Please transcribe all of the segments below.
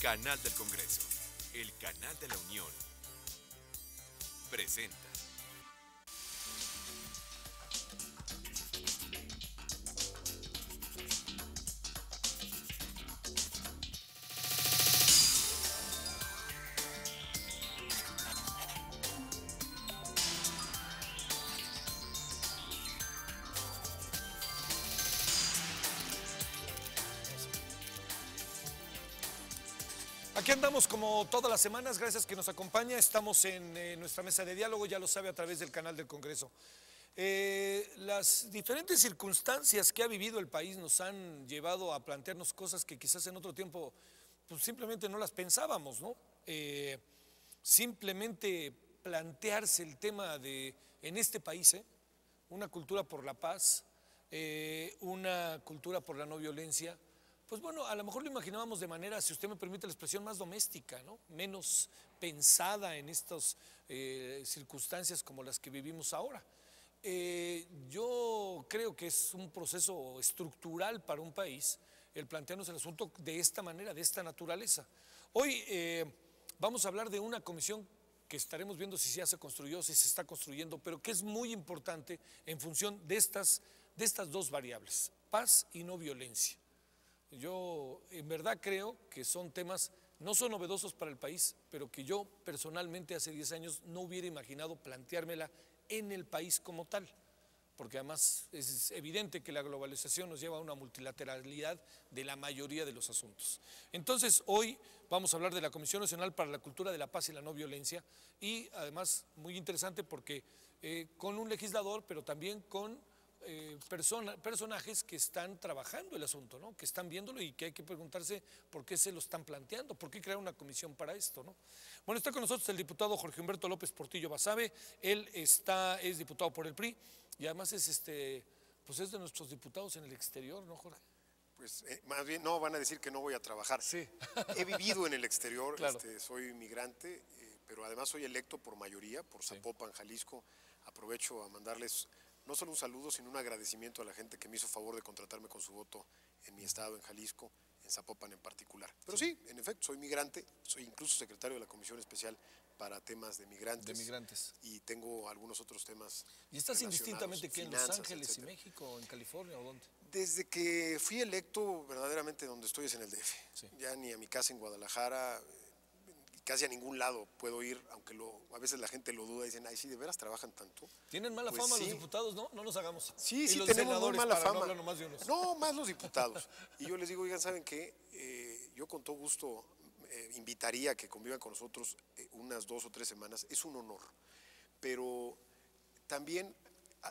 Canal del Congreso, el canal de la Unión, presenta. Aquí andamos como todas las semanas, gracias que nos acompaña. Estamos en nuestra mesa de diálogo, ya lo sabe, a través del canal del Congreso. Las diferentes circunstancias que ha vivido el país nos han llevado a plantearnos cosas que quizás en otro tiempo pues, simplemente no las pensábamos, ¿no? Simplemente plantearse el tema de, en este país, una cultura por la paz, una cultura por la no violencia. Pues bueno, a lo mejor lo imaginábamos de manera, si usted me permite la expresión, más doméstica, ¿no? Menos pensada en estas circunstancias como las que vivimos ahora. Yo creo que es un proceso estructural para un país el plantearnos el asunto de esta manera, de esta naturaleza. Hoy vamos a hablar de una comisión que estaremos viendo si ya se construyó, si se está construyendo, pero que es muy importante en función de estas dos variables, paz y no violencia. Yo en verdad creo que son temas, no son novedosos para el país, pero que yo personalmente hace 10 años no hubiera imaginado planteármela en el país como tal, porque además es evidente que la globalización nos lleva a una multilateralidad de la mayoría de los asuntos. Entonces hoy vamos a hablar de la Comisión Nacional para la Cultura de la Paz y la No Violencia y además muy interesante porque con un legislador, pero también con personajes que están trabajando el asunto, ¿no? Que están viéndolo y que hay que preguntarse por qué se lo están planteando, por qué crear una comisión para esto, ¿no? Bueno, está con nosotros el diputado Jorge Humberto López Portillo Basabe. Él es diputado por el PRI y además pues es de nuestros diputados en el exterior, ¿no, Jorge? Pues más bien, no, van a decir que no voy a trabajar. Sí. He vivido en el exterior, claro. Soy inmigrante, pero además soy electo por mayoría, por Zapopan, Jalisco. Aprovecho a mandarles no solo un saludo, sino un agradecimiento a la gente que me hizo favor de contratarme con su voto en mi estado, en Jalisco, en Zapopan en particular. Pero sí, en efecto, soy migrante, soy incluso secretario de la Comisión Especial para temas de migrantes. De migrantes. Y tengo algunos otros temas. ¿Y estás indistintamente qué, en Los Ángeles etcétera. y México, en California o dónde? Desde que fui electo, verdaderamente donde estoy es en el DF. Sí. Ya ni a mi casa en Guadalajara, casi a ningún lado puedo ir, aunque a veces la gente lo duda y dicen, ay, sí, ¿de veras trabajan tanto? Tienen mala Pues fama sí. los diputados, ¿no? No nos hagamos. Sí, y sí, los tenemos muy senadores, mala para fama. No hablar nomás de unos. No, más los diputados. Y yo les digo, oigan, ¿saben qué? Yo con todo gusto invitaría a que convivan con nosotros unas 2 o 3 semanas. Es un honor. Pero también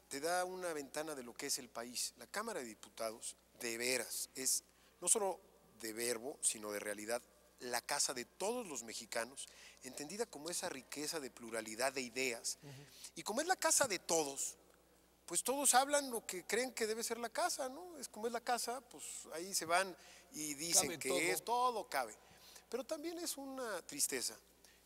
te da una ventana de lo que es el país. La Cámara de Diputados, de veras, es no solo de verbo, sino de realidad, la casa de todos los mexicanos, entendida como esa riqueza de pluralidad de ideas. Y como es la casa de todos, pues todos hablan lo que creen que debe ser la casa, ¿no? Es como es la casa, pues ahí se van y dicen Cabe que todo. todo cabe. Pero también es una tristeza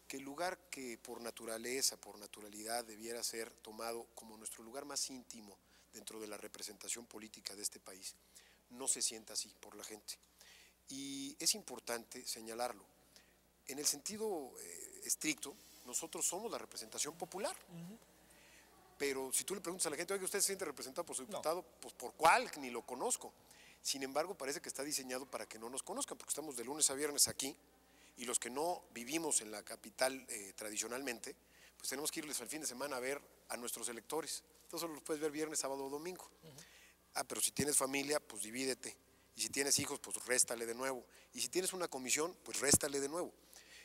que el lugar que por naturaleza, por naturalidad debiera ser tomado como nuestro lugar más íntimo dentro de la representación política de este país, no se sienta así por la gente. Y es importante señalarlo. En el sentido estricto, nosotros somos la representación popular. Pero si tú le preguntas a la gente, oye, ¿usted se siente representado por su diputado? No. Pues ¿por cuál? Ni lo conozco. Sin embargo, parece que está diseñado para que no nos conozcan, porque estamos de lunes a viernes aquí, y los que no vivimos en la capital tradicionalmente, pues tenemos que irles al fin de semana a ver a nuestros electores. Entonces solo los puedes ver viernes, sábado o domingo. Pero si tienes familia, pues divídete. Y si tienes hijos, pues réstale de nuevo. Y si tienes una comisión, pues réstale de nuevo.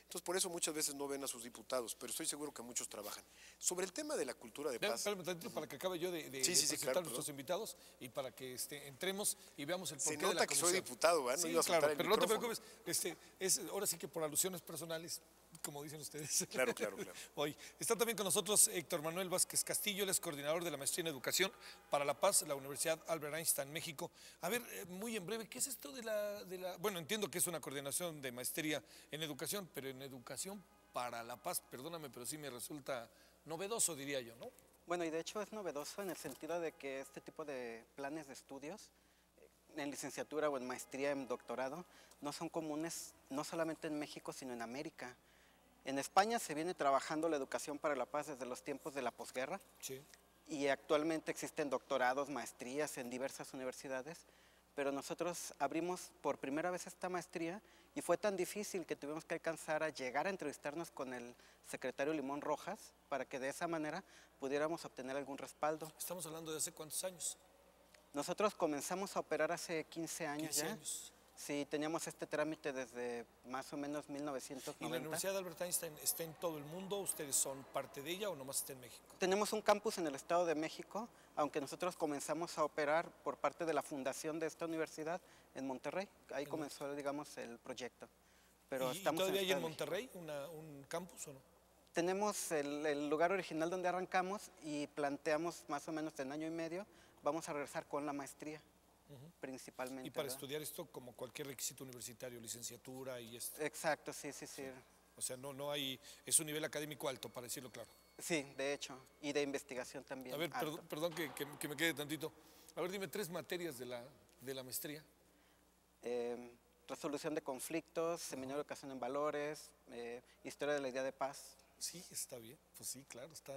Entonces, por eso muchas veces no ven a sus diputados, pero estoy seguro que muchos trabajan. Sobre el tema de la cultura de paz... Espérame tantito para que acabe yo de presentar claro, a nuestros invitados y para que entremos y veamos el porqué de la comisión. Se nota que soy diputado, ¿verdad? No sí, iba a soltar claro, el pero micrófono. no te preocupes. Ahora sí que por alusiones personales, como dicen ustedes. Claro. Hoy está también con nosotros Héctor Manuel Vázquez Castillo, él es coordinador de la Maestría en Educación para la Paz de la Universidad Albert Einstein, México. A ver, muy en breve, ¿qué es esto de la... Bueno, entiendo que es una coordinación de maestría en educación, pero en educación para la paz, perdóname, pero sí me resulta novedoso, diría yo, ¿no? Bueno, y de hecho es novedoso en el sentido de que este tipo de planes de estudios en licenciatura o en maestría, en doctorado, no son comunes no solamente en México, sino en América. En España se viene trabajando la educación para la paz desde los tiempos de la posguerra. Sí. Y actualmente existen doctorados, maestrías en diversas universidades, pero nosotros abrimos por primera vez esta maestría y fue tan difícil que tuvimos que alcanzar a llegar a entrevistarnos con el secretario Limón Rojas para que de esa manera pudiéramos obtener algún respaldo. Estamos hablando de hace cuántos años. Nosotros comenzamos a operar hace 15 años 15 ya. años. Sí, teníamos este trámite desde más o menos ¿Y 1990. la Universidad de Albert Einstein está en todo el mundo? ¿Ustedes son parte de ella o nomás está en México? Tenemos un campus en el Estado de México, aunque nosotros comenzamos a operar por parte de la fundación de esta universidad en Monterrey. Ahí comenzó, digamos, el proyecto. Pero ¿Y estamos todavía el hay en Estado de México. Monterrey un campus o no? Tenemos el lugar original donde arrancamos y planteamos más o menos en año y medio, vamos a regresar con la maestría, principalmente. Y para ¿verdad? estudiar esto como cualquier requisito universitario, licenciatura y esto. Exacto, sí, sí, sí. O sea, no hay, es un nivel académico alto, para decirlo claro. Sí, de hecho, y de investigación también. A ver, alto. perdón que me quede tantito. A ver, dime 3 materias de la maestría. Resolución de conflictos, seminario de educación en valores, historia de la idea de paz. Sí, está bien. Pues sí, claro, está.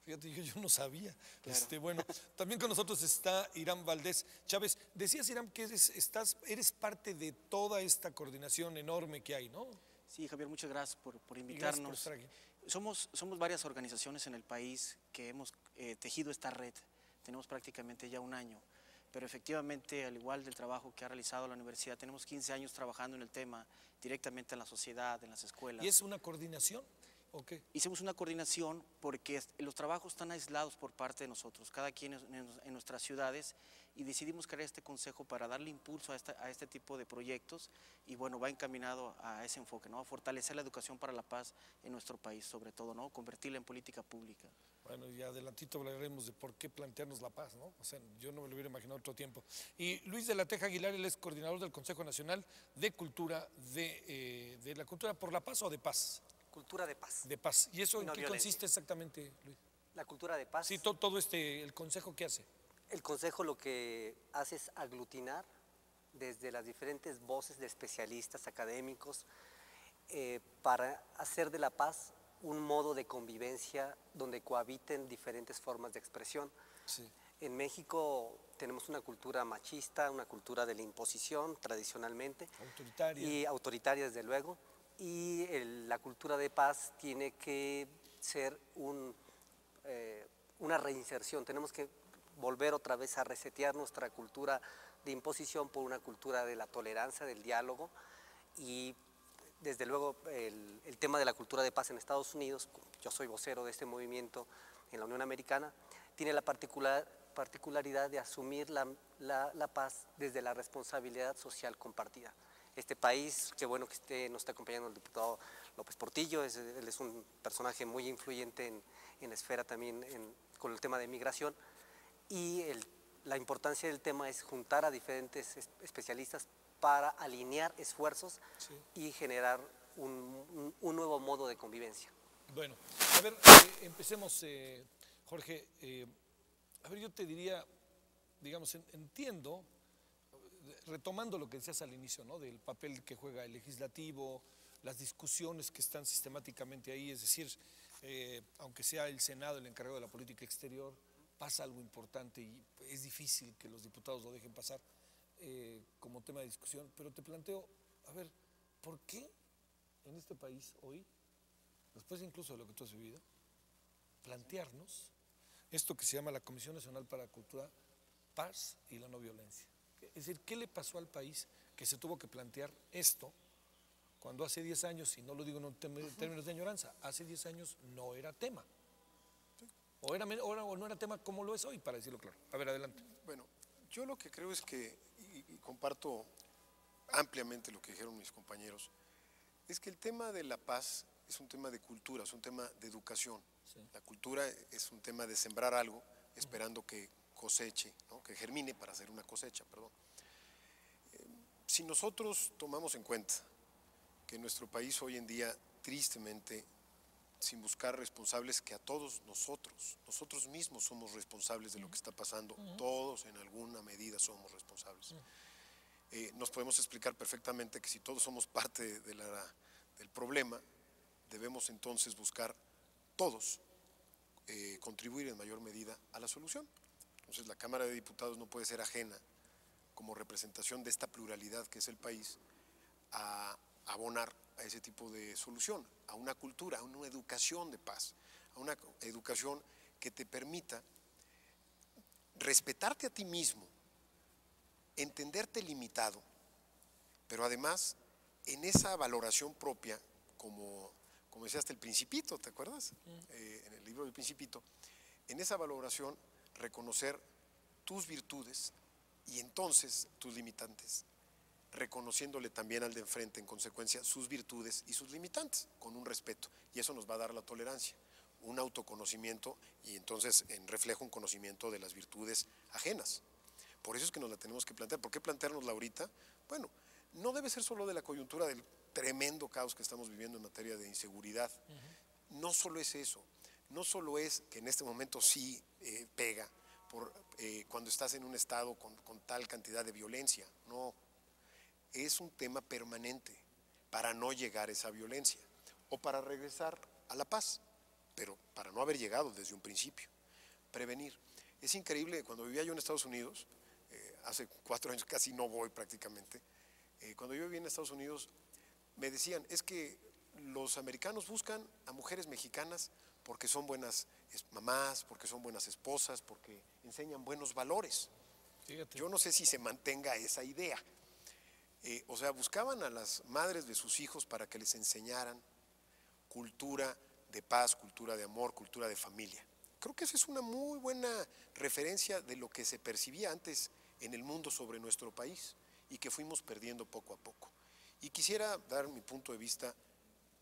Fíjate, yo no sabía. Claro. Bueno, también con nosotros está Irán Valdés Chávez. Decías, Irán, que eres parte de toda esta coordinación enorme que hay, ¿no? Sí, Javier, muchas gracias por Y gracias por invitarnos. estar aquí. Somos varias organizaciones en el país que hemos tejido esta red. Tenemos prácticamente ya un año. Pero efectivamente, al igual del trabajo que ha realizado la universidad, tenemos 15 años trabajando en el tema directamente en la sociedad, en las escuelas. ¿Y es una coordinación o qué? Hicimos una coordinación porque los trabajos están aislados por parte de nosotros, cada quien en nuestras ciudades, y decidimos crear este consejo para darle impulso a este tipo de proyectos y bueno, va encaminado a ese enfoque, ¿no? A fortalecer la educación para la paz en nuestro país, sobre todo, ¿no? Convertirla en política pública. Bueno, y adelantito hablaremos de por qué plantearnos la paz, ¿no? O sea, yo no me lo hubiera imaginado otro tiempo. Y Luis de la Teja Aguilar, él es coordinador del Consejo Nacional de Cultura, de la Cultura por la Paz o de Paz. Cultura de paz. De paz. ¿Y eso Y en no qué violencia. consiste exactamente, Luis? La cultura de paz. Sí, todo el consejo, ¿qué hace? El consejo lo que hace es aglutinar desde las diferentes voces de especialistas académicos para hacer de la paz un modo de convivencia donde cohabiten diferentes formas de expresión. Sí. En México tenemos una cultura machista, una cultura de la imposición tradicionalmente. Autoritaria. Y autoritaria desde luego. Y la cultura de paz tiene que ser una reinserción. Tenemos que volver otra vez a resetear nuestra cultura de imposición por una cultura de la tolerancia, del diálogo. Y desde luego el tema de la cultura de paz en Estados Unidos, yo soy vocero de este movimiento en la Unión Americana, tiene la particularidad de asumir la paz desde la responsabilidad social compartida. Este país, qué bueno que nos está acompañando el diputado López Portillo, él es un personaje muy influyente en la esfera también con el tema de migración, y la importancia del tema es juntar a diferentes especialistas para alinear esfuerzos y generar un nuevo modo de convivencia. Bueno, a ver, empecemos, Jorge. A ver, yo te diría, digamos, entiendo, retomando lo que decías al inicio, ¿no? Del papel que juega el legislativo, las discusiones que están sistemáticamente ahí, es decir, aunque sea el Senado el encargado de la política exterior, pasa algo importante y es difícil que los diputados lo dejen pasar como tema de discusión, pero te planteo, a ver, ¿por qué en este país hoy, después incluso de lo que tú has vivido, plantearnos esto que se llama la Comisión Nacional para la Cultura, Paz y la No Violencia? Es decir, ¿qué le pasó al país que se tuvo que plantear esto cuando hace 10 años, y no lo digo en términos de añoranza, hace 10 años no era tema? O no era tema como lo es hoy, para decirlo claro. A ver, adelante. Bueno, yo lo que creo es que, y comparto ampliamente lo que dijeron mis compañeros, es que el tema de la paz es un tema de cultura, es un tema de educación. Sí. La cultura es un tema de sembrar algo, esperando que coseche, ¿no? Que germine para hacer una cosecha, perdón. Si nosotros tomamos en cuenta que nuestro país hoy en día, tristemente, sin buscar responsables, que a todos nosotros mismos somos responsables de lo que está pasando, todos en alguna medida somos responsables. Nos podemos explicar perfectamente que si todos somos parte del problema, debemos entonces buscar todos contribuir en mayor medida a la solución. Entonces la Cámara de Diputados no puede ser ajena, como representación de esta pluralidad que es el país, a abonar a ese tipo de solución, a una cultura, a una educación de paz, a una educación que te permita respetarte a ti mismo, entenderte limitado, pero además en esa valoración propia, como decía hasta el Principito, ¿te acuerdas? En el libro del Principito, en esa valoración reconocer tus virtudes y entonces tus limitantes, reconociéndole también al de enfrente en consecuencia sus virtudes y sus limitantes, con un respeto, y eso nos va a dar la tolerancia, un autoconocimiento y entonces en reflejo un conocimiento de las virtudes ajenas. Por eso es que nos la tenemos que plantear. ¿Por qué planteárnosla ahorita? Bueno, no debe ser solo de la coyuntura del tremendo caos que estamos viviendo en materia de inseguridad. No solo es eso, no solo es que en este momento sí pega cuando estás en un estado con tal cantidad de violencia, no, es un tema permanente para no llegar a esa violencia o para regresar a la paz, pero para no haber llegado desde un principio, prevenir. Es increíble, cuando vivía yo en Estados Unidos, hace 4 años casi no voy prácticamente, cuando yo vivía en Estados Unidos me decían, es que los americanos buscan a mujeres mexicanas porque son buenas mamás, porque son buenas esposas, porque enseñan buenos valores. Fíjate. Yo no sé si se mantenga esa idea. O sea, buscaban a las madres de sus hijos para que les enseñaran cultura de paz, cultura de amor, cultura de familia. Creo que esa es una muy buena referencia de lo que se percibía antes en el mundo sobre nuestro país y que fuimos perdiendo poco a poco. Y quisiera dar mi punto de vista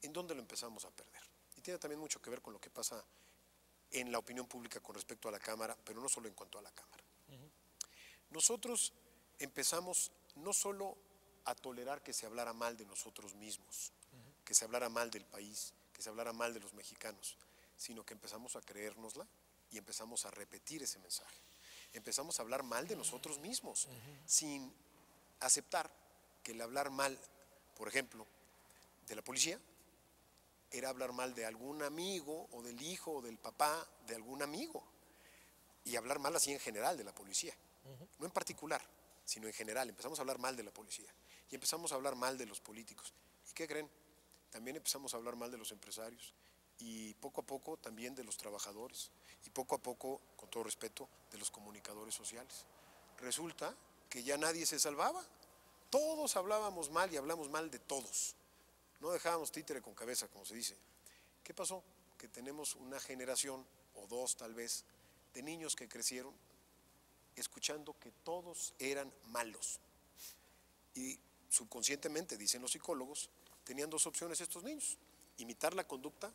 en dónde lo empezamos a perder. Y tiene también mucho que ver con lo que pasa en la opinión pública con respecto a la Cámara, pero no solo en cuanto a la Cámara. Nosotros empezamos no solo a tolerar que se hablara mal de nosotros mismos, que se hablara mal del país, que se hablara mal de los mexicanos, sino que empezamos a creérnosla y empezamos a repetir ese mensaje. Empezamos a hablar mal de nosotros mismos, sin aceptar que el hablar mal, por ejemplo, de la policía, era hablar mal de algún amigo o del hijo o del papá de algún amigo, y hablar mal así en general de la policía, no en particular, sino en general. Empezamos a hablar mal de la policía y empezamos a hablar mal de los políticos. ¿Y qué creen? También empezamos a hablar mal de los empresarios y poco a poco también de los trabajadores y poco a poco, con todo respeto, de los comunicadores sociales. Resulta que ya nadie se salvaba. Todos hablábamos mal y hablamos mal de todos. No dejábamos títere con cabeza, como se dice. ¿Qué pasó? Que tenemos una generación, o dos tal vez, de niños que crecieron escuchando que todos eran malos. Y subconscientemente, dicen los psicólogos, tenían 2 opciones estos niños: imitar la conducta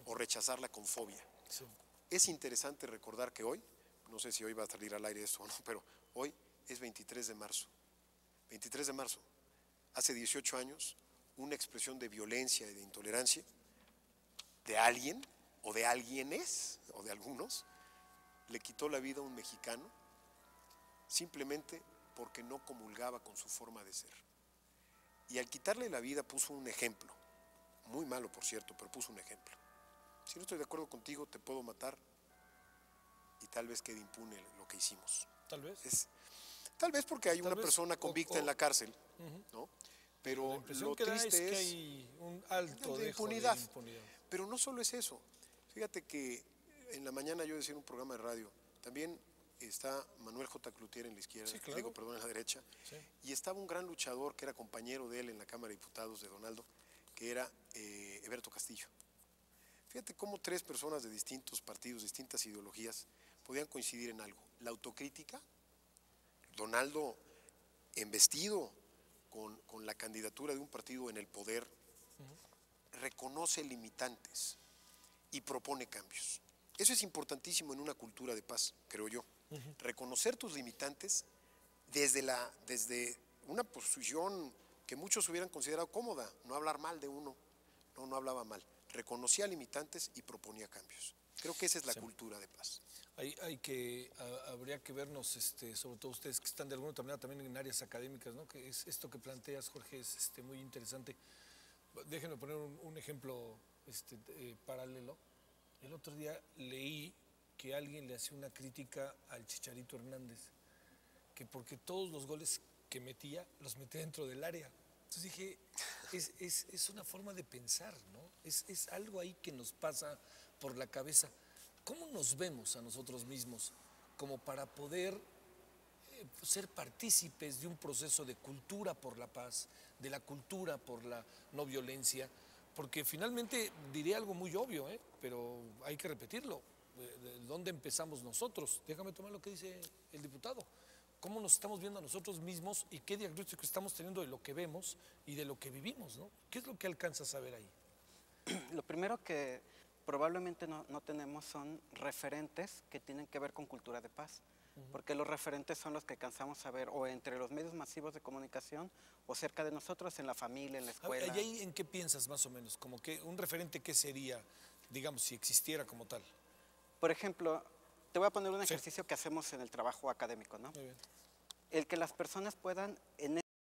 o rechazarla con fobia. Sí. Es interesante recordar que hoy, no sé si hoy va a salir al aire esto o no, pero hoy es 23 de marzo. 23 de marzo, hace 18 años, una expresión de violencia y de intolerancia de alguien o de alguienes o de algunos le quitó la vida a un mexicano simplemente porque no comulgaba con su forma de ser. Y al quitarle la vida puso un ejemplo, muy malo por cierto, pero puso un ejemplo. Si no estoy de acuerdo contigo, te puedo matar y tal vez quede impune lo que hicimos. Tal vez. Tal vez porque hay una persona convicta en la cárcel, ¿no? Pero lo triste es que hay un alto de dejo impunidad. de impunidad. Pero no solo es eso. Fíjate que en la mañana yo decía en un programa de radio, también está Manuel J. Cloutier en la izquierda, sí, claro. En la derecha, sí. Y estaba un gran luchador que era compañero de él en la Cámara de Diputados de Donaldo, que era Eberto Castillo. Fíjate cómo 3 personas de distintos partidos, distintas ideologías, podían coincidir en algo: la autocrítica. Donaldo, embestido con la candidatura de un partido en el poder, reconoce limitantes y propone cambios. Eso es importantísimo en una cultura de paz, creo yo. Reconocer tus limitantes desde una posición que muchos hubieran considerado cómoda, no hablar mal de uno. No hablaba mal, reconocía limitantes y proponía cambios. Creo que esa es la cultura de paz. Habría que vernos, sobre todo ustedes que están de alguna otra manera también en áreas académicas, ¿no? Que es esto que planteas, Jorge, es muy interesante. Déjenme poner un ejemplo paralelo. El otro día leí que alguien le hacía una crítica al Chicharito Hernández, que porque todos los goles que metía, los metía dentro del área. Entonces dije, es una forma de pensar, ¿no? Es algo ahí que nos pasa por la cabeza. ¿Cómo nos vemos a nosotros mismos como para poder ser partícipes de un proceso de cultura por la paz, de la cultura por la no violencia? Porque finalmente diré algo muy obvio, pero hay que repetirlo. ¿De dónde empezamos nosotros? Déjame tomar lo que dice el diputado. ¿Cómo nos estamos viendo a nosotros mismos y qué diagnóstico estamos teniendo de lo que vemos y de lo que vivimos, ¿no? ¿Qué es lo que alcanzas a ver ahí? Lo primero que probablemente no tenemos son referentes que tienen que ver con cultura de paz, porque los referentes son los que alcanzamos a ver o entre los medios masivos de comunicación o cerca de nosotros, en la familia, en la escuela. ¿Y ahí en qué piensas más o menos? Como que un referente, ¿qué sería, digamos, si existiera como tal? Por ejemplo, te voy a poner un ejercicio que hacemos en el trabajo académico, ¿no? Muy bien. El que las personas puedan en